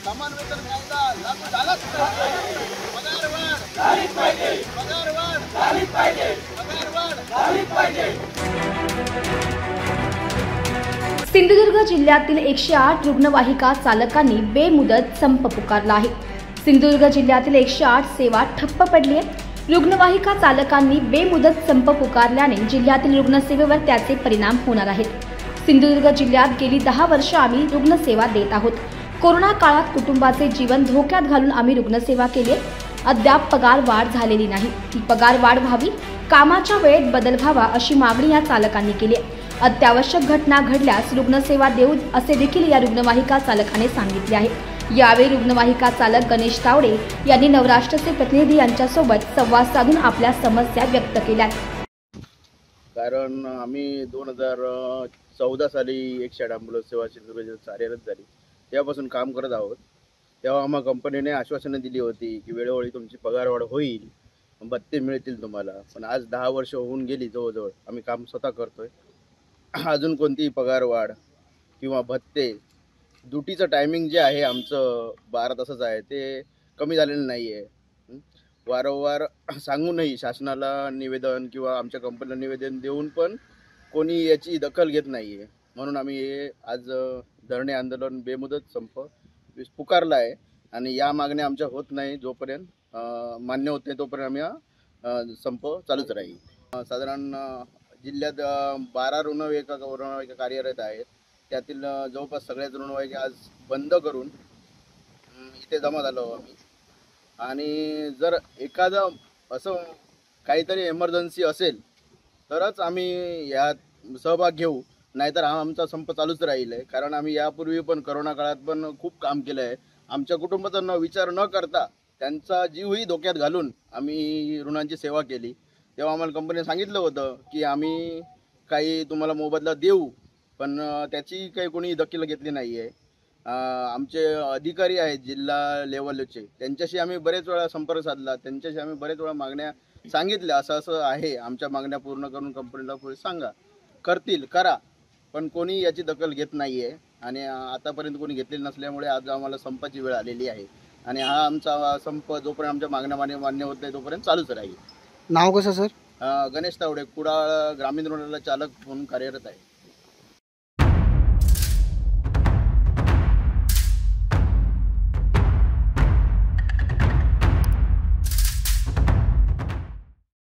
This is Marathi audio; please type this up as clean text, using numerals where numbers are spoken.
समान वेतन कायदा लागू झालाच पाहिजे. पगार वाढ झालीच पाहिजे. पगार वाढ झालीच पाहिजे. पगार वाढ झालीच पाहिजे. सिंधुदुर्ग जिल्ह्यातील 108 रुग्णवाहिका चालकांनी बेमुदत संप पुकारला आहे. सिंधुदुर्ग जिल्ह्यातील 108 सेवा ठप्प पडली आहे. रुग्णवाहिका चालकांनी बेमुदत संप पुकारल्याने जिल्ह्यातील रुग्णसेवेवर त्याचे परिणाम होणार आहेत. सिंधुदुर्ग जिल्ह्यात गेली 10 वर्ष आम्ही रुग्णसेवा देत आहोत. कोरोना काळात कुटुंबाचे जीवन धोक्यात घालून आम्ही रुग्णसेवा केली. अद्याप पगार वाढ झालेली नाही. ही पगार वाढ व्हावी, कामाच्या वेळेत बदल व्हावा अशी मागणी या चालकांनी केली. अत्यावश्यक घटना घडल्यास रुग्णसेवा देऊ असे देखील या रुग्णवाहिका चालकाने सांगितले आहे. यावेळी रुग्णवाहिका चालक गणेश तावडे यांनी नवराष्ट्रचे प्रतिनिधी यांच्यासोबत संवाद साधून आपल्या समस्या व्यक्त केल्या. कारण आम्ही 2014 साली 108 ॲम्ब्युलन्स सेवा सिंधुदुर्ग कार्यरत झाली, तेव्हापासून काम करत आहोत. तेव्हा आम्हाला कंपनीने आश्वासनं दिली होती की वेळोवेळी तुमची पगारवाढ होईल, भत्ते मिळतील तुम्हाला. पण आज 10 वर्ष होऊन गेली जवळजवळ आम्ही काम स्वतः करतोय. अजून कोणतीही पगारवाढ किंवा भत्ते, ड्युटीचं टायमिंग जे आहे आमचं 12 तासाचं आहे ते कमी झालेलं नाही आहे. वारंवार सांगूनही शासनाला निवेदन किंवा आमच्या कंपनीला निवेदन देऊन पण कोणी याची दखल घेत नाही आहे. म्हणून आम्ही हे आज धरणे आंदोलन बेमुदत संप पुकारला आहे. आणि या मागण्या आमच्या होत नाही, जोपर्यंत मान्य होत नाही तोपर्यंत आम्ही हा संप चालूच राहील. साधारण जिल्ह्यात 12 रुग्णवाहिका कार्यरत आहेत. त्यातील जवळपास सगळ्याच रुग्णवाहिका आज बंद करून इथे जमा झालो आम्ही. आणि जर एखादं असं काहीतरी एमर्जन्सी असेल तरच आम्ही यात सहभाग घेऊ, नाहीतर हा आमचा संप चालूच राहील आहे. कारण आम्ही यापूर्वी पण करोना काळात पण खूप काम केलं आहे. आमच्या कुटुंबाचा विचार न करता त्यांचा जीवही धोक्यात घालून आम्ही रुग्णांची सेवा केली. तेव्हा आम्हाला कंपनीने सांगितलं होतं की आम्ही काही तुम्हाला मोबदला देऊ, पण त्याची काही कोणी दखल घेतली नाही आहे. आमचे अधिकारी आहेत जिल्हा लेवलचे, त्यांच्याशी आम्ही बरेच वेळा संपर्क साधला, त्यांच्याशी आम्ही बरेच वेळा मागण्या सांगितल्या, असं असं आहे, आमच्या मागण्या पूर्ण करून कंपनीला पुढे सांगा. करतील, करा, पण कोणी याची दखल घेत नाही आहे. आणि आतापर्यंत कोणी घेतलेली नसल्यामुळे आज आम्हाला संपाची वेळ आलेली आहे. आणि हा आमचा संप जोपर्यंत आमच्या मागण्या मान्य होत नाही तोपर्यंत चालूच राहील. नाव कसं सर? गणेश तावडे, कुडाळ ग्रामीण रुग्णालय चालक म्हणून कार्यरत आहे.